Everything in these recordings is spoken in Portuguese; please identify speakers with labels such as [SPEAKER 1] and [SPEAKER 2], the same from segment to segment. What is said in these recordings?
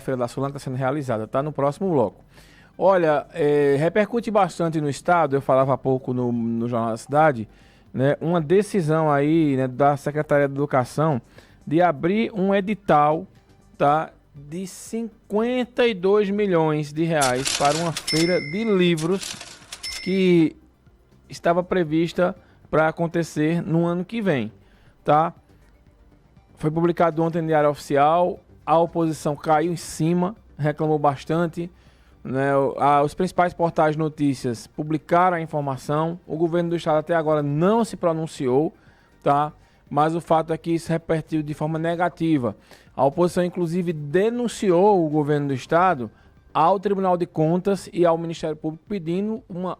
[SPEAKER 1] Feira da Sulanca está sendo realizada, tá? No próximo bloco. Olha, repercute bastante no estado, eu falava há pouco no Jornal da Cidade, né, uma decisão aí, né, da Secretaria de Educação de abrir um edital, tá, de 52 milhões de reais para uma feira de livros que estava prevista para acontecer no ano que vem, tá? Foi publicado ontem no Diário Oficial, a oposição caiu em cima, reclamou bastante, né? Os principais portais de notícias publicaram a informação, o governo do estado até agora não se pronunciou, tá? Mas o fato é que isso repercutiu de forma negativa. A oposição, inclusive, denunciou o governo do estado ao Tribunal de Contas e ao Ministério Público pedindo uma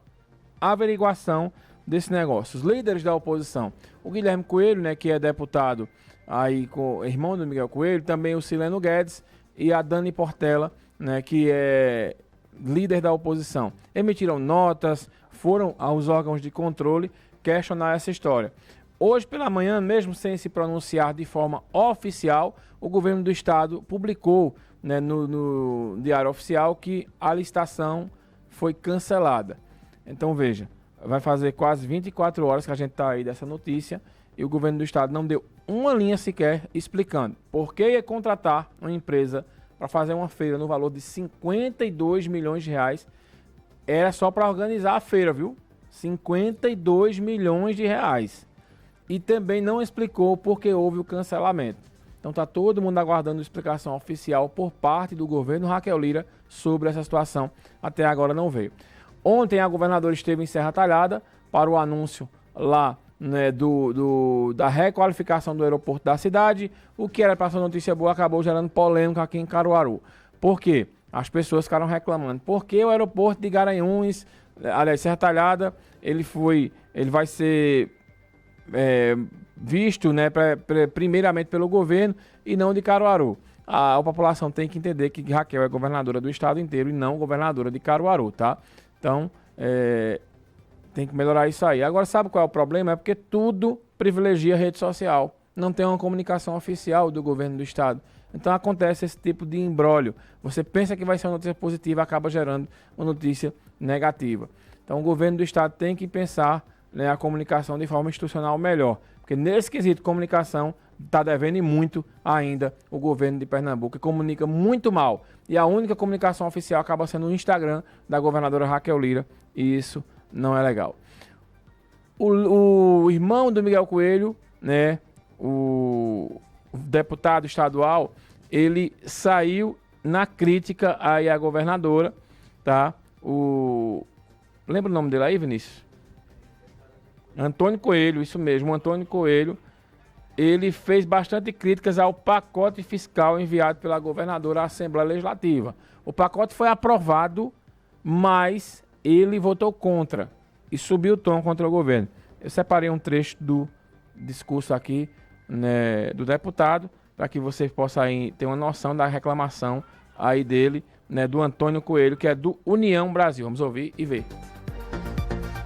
[SPEAKER 1] averiguação desse negócio. Os líderes da oposição, o Guilherme Coelho, né, que é deputado aí com irmão do Miguel Coelho, também o Sileno Guedes e a Dani Portela, né, que é líder da oposição, emitiram notas, foram aos órgãos de controle questionar essa história. Hoje pela manhã, mesmo sem se pronunciar de forma oficial, o governo do estado publicou, né, no Diário Oficial que a licitação foi cancelada. Então veja, vai fazer quase 24 horas que a gente está aí dessa notícia e o governo do estado não deu uma linha sequer explicando por que ia contratar uma empresa para fazer uma feira no valor de 52 milhões de reais. Era só para organizar a feira, viu? 52 milhões de reais. E também não explicou por que houve o cancelamento. Então está todo mundo aguardando explicação oficial por parte do governo Raquel Lira sobre essa situação. Até agora não veio. Ontem a governadora esteve em Serra Talhada para o anúncio lá, né, da requalificação do aeroporto da cidade. O que era para ser notícia boa acabou gerando polêmica aqui em Caruaru. Por quê? As pessoas ficaram reclamando. Porque o aeroporto de Garanhuns, aliás, Serra Talhada, ele vai ser visto, né, primeiramente pelo governo e não de Caruaru. A população tem que entender que Raquel é governadora do estado inteiro e não governadora de Caruaru, tá? Então, tem que melhorar isso aí. Agora, sabe qual é o problema? É porque tudo privilegia a rede social. Não tem uma comunicação oficial do governo do estado. Então acontece esse tipo de imbróglio. Você pensa que vai ser uma notícia positiva, acaba gerando uma notícia negativa. Então o governo do estado tem que pensar, né, a comunicação de forma institucional melhor. Porque nesse quesito de comunicação está devendo e muito ainda o governo de Pernambuco, que comunica muito mal. E a única comunicação oficial acaba sendo o Instagram da governadora Raquel Lira. E isso não é legal. O irmão do Miguel Coelho, né, o deputado estadual, ele saiu na crítica aí à governadora, tá? Lembra o nome dele aí, Vinícius? Antônio Coelho, isso mesmo, Antônio Coelho. Ele fez bastante críticas ao pacote fiscal enviado pela governadora à Assembleia Legislativa. O pacote foi aprovado, mas ele votou contra e subiu o tom contra o governo. Eu separei um trecho do discurso aqui, né, do deputado, para que você possa aí ter uma noção da reclamação aí dele, né, do Antônio Coelho, que é do União Brasil. Vamos ouvir e ver.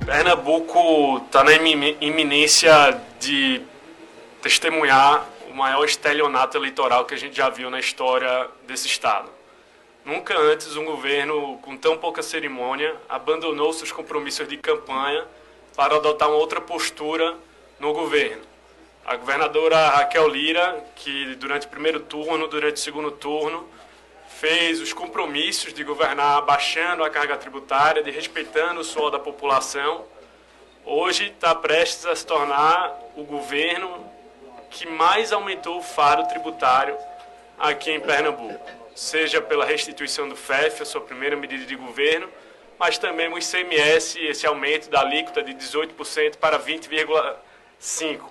[SPEAKER 2] Pernambuco está na iminência de testemunhar o maior estelionato eleitoral que a gente já viu na história desse estado. Nunca antes um governo com tão pouca cerimônia abandonou seus compromissos de campanha para adotar uma outra postura no governo. A governadora Raquel Lira, que durante o primeiro turno, durante o segundo turno, fez os compromissos de governar baixando a carga tributária, de respeitando o suor da população, hoje está prestes a se tornar o governo que mais aumentou o fardo tributário aqui em Pernambuco, seja pela restituição do FEF, a sua primeira medida de governo, mas também o ICMS, esse aumento da alíquota de 18% para 20,5%.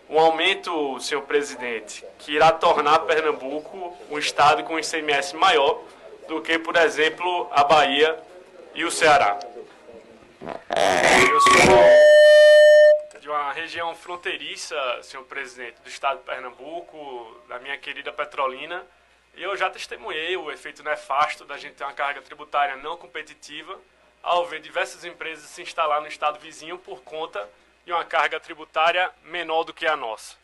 [SPEAKER 2] Um aumento, senhor presidente, que irá tornar Pernambuco um estado com ICMS maior do que, por exemplo, a Bahia e o Ceará. Eu sou de uma região fronteiriça, senhor presidente, do estado de Pernambuco, da minha querida Petrolina, e eu já testemunhei o efeito nefasto da gente ter uma carga tributária não competitiva ao ver diversas empresas se instalar no estado vizinho por conta de uma carga tributária menor do que a nossa.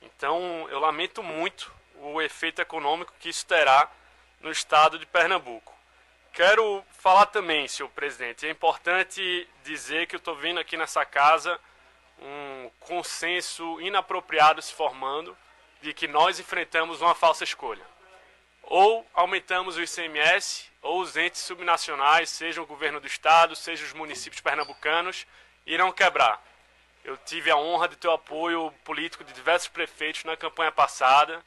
[SPEAKER 2] Então, eu lamento muito o efeito econômico que isso terá no estado de Pernambuco. Quero falar também, senhor presidente, é importante dizer que eu estou vendo aqui nessa casa um consenso inapropriado se formando de que nós enfrentamos uma falsa escolha. Ou aumentamos o ICMS, ou os entes subnacionais, seja o governo do estado, seja os municípios pernambucanos, irão quebrar. Eu tive a honra de ter o apoio político de diversos prefeitos na campanha passada.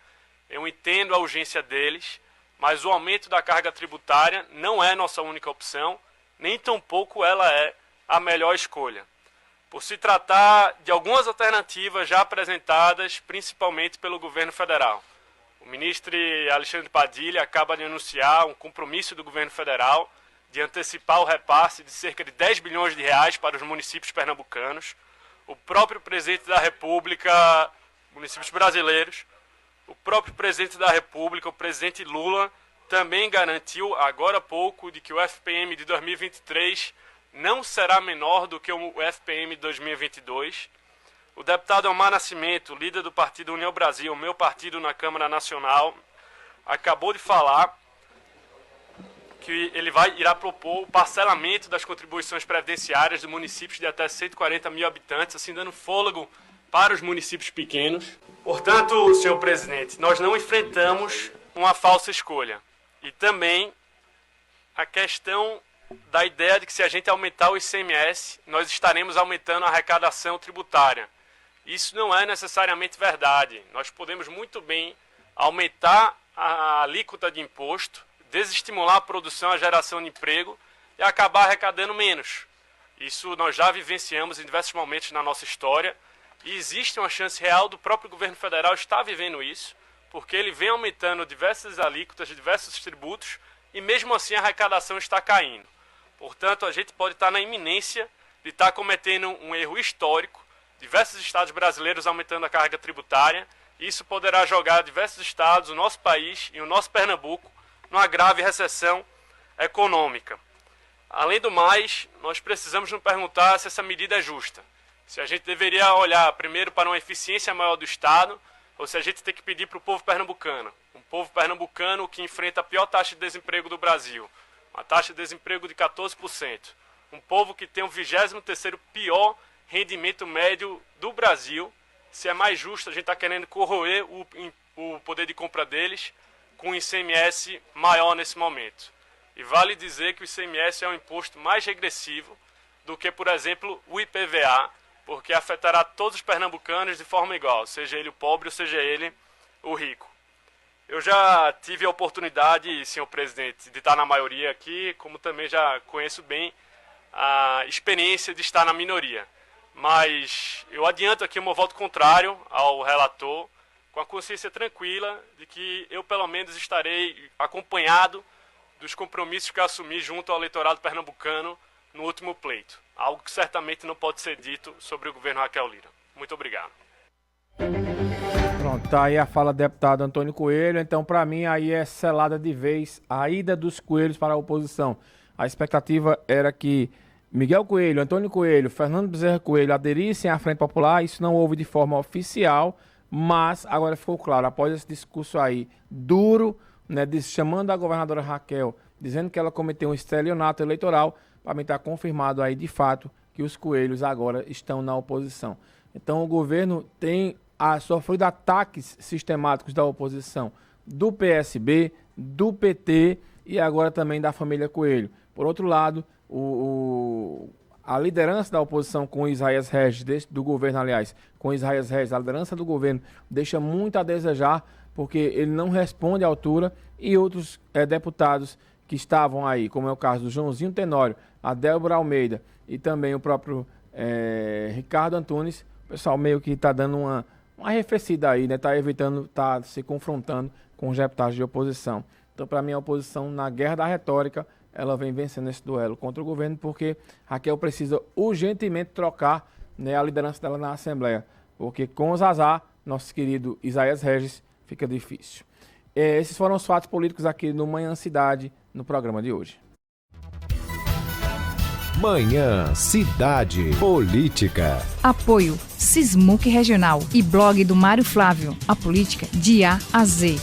[SPEAKER 2] Eu entendo a urgência deles, mas o aumento da carga tributária não é nossa única opção, nem tampouco ela é a melhor escolha. Por se tratar de algumas alternativas já apresentadas, principalmente pelo governo federal. O ministro Alexandre Padilha acaba de anunciar um compromisso do governo federal de antecipar o repasse de cerca de 10 bilhões de reais para os municípios pernambucanos. O próprio presidente da República, municípios brasileiros, o próprio presidente da República, o presidente Lula, também garantiu agora há pouco de que o FPM de 2023 não será menor do que o FPM de 2022. O deputado Omar Nascimento, líder do Partido União Brasil, o meu partido na Câmara Nacional, acabou de falar que ele irá propor o parcelamento das contribuições previdenciárias de municípios de até 140 mil habitantes, assim dando fôlego para os municípios pequenos. Portanto, senhor presidente, nós não enfrentamos uma falsa escolha. E também a questão da ideia de que se a gente aumentar o ICMS, nós estaremos aumentando a arrecadação tributária. Isso não é necessariamente verdade. Nós podemos muito bem aumentar a alíquota de imposto, desestimular a produção, a geração de emprego e acabar arrecadando menos. Isso nós já vivenciamos em diversos momentos na nossa história e existe uma chance real do próprio governo federal estar vivendo isso, porque ele vem aumentando diversas alíquotas, diversos tributos e mesmo assim a arrecadação está caindo. Portanto, a gente pode estar na iminência de estar cometendo um erro histórico, diversos estados brasileiros aumentando a carga tributária, e isso poderá jogar diversos estados, o nosso país e o nosso Pernambuco, numa grave recessão econômica. Além do mais, nós precisamos nos perguntar se essa medida é justa. Se a gente deveria olhar primeiro para uma eficiência maior do Estado, ou se a gente tem que pedir para o povo pernambucano. Um povo pernambucano que enfrenta a pior taxa de desemprego do Brasil, uma taxa de desemprego de 14%. Um povo que tem o 23º pior rendimento médio do Brasil. Se é mais justo, a gente está querendo corroer o poder de compra deles com um ICMS maior nesse momento. E vale dizer que o ICMS é um imposto mais regressivo do que, por exemplo, o IPVA, porque afetará todos os pernambucanos de forma igual, seja ele o pobre ou seja ele o rico. Eu já tive a oportunidade, senhor presidente, de estar na maioria aqui, como também já conheço bem a experiência de estar na minoria. Mas eu adianto aqui o meu voto contrário ao relator, com a consciência tranquila de que eu pelo menos estarei acompanhado dos compromissos que assumi junto ao eleitorado pernambucano no último pleito. Algo que certamente não pode ser dito sobre o governo Raquel Lira. Muito obrigado.
[SPEAKER 1] Pronto, tá aí a fala do deputado Antônio Coelho. Então, para mim, aí é selada de vez a ida dos coelhos para a oposição. A expectativa era que Miguel Coelho, Antônio Coelho, Fernando Bezerra Coelho aderissem à Frente Popular. Isso não houve de forma oficial, mas agora ficou claro, após esse discurso aí duro, né, chamando a governadora Raquel, dizendo que ela cometeu um estelionato eleitoral, para mim está confirmado aí de fato que os coelhos agora estão na oposição. Então o governo tem sofrido ataques sistemáticos da oposição, do PSB, do PT e agora também da família Coelho. Por outro lado, a liderança da oposição com Isaías Regis, do governo, aliás, com Isaías Regis, a liderança do governo deixa muito a desejar, porque ele não responde à altura, e outros deputados que estavam aí, como é o caso do Joãozinho Tenório, a Débora Almeida e também o próprio Ricardo Antunes, o pessoal meio que está dando uma arrefecida aí, né? Está evitando, está se confrontando com os deputados de oposição. Então, para mim, a oposição, na guerra da retórica, ela vem vencendo esse duelo contra o governo, porque Raquel precisa urgentemente trocar, né, a liderança dela na Assembleia, porque com o Zazá, nosso querido Isaías Regis, fica difícil. Esses foram os fatos políticos aqui no Manhã Cidade, no programa de hoje.
[SPEAKER 3] Manhã Cidade Política.
[SPEAKER 4] Apoio Sismuc Regional e blog do Mário Flávio. A política de A a Z.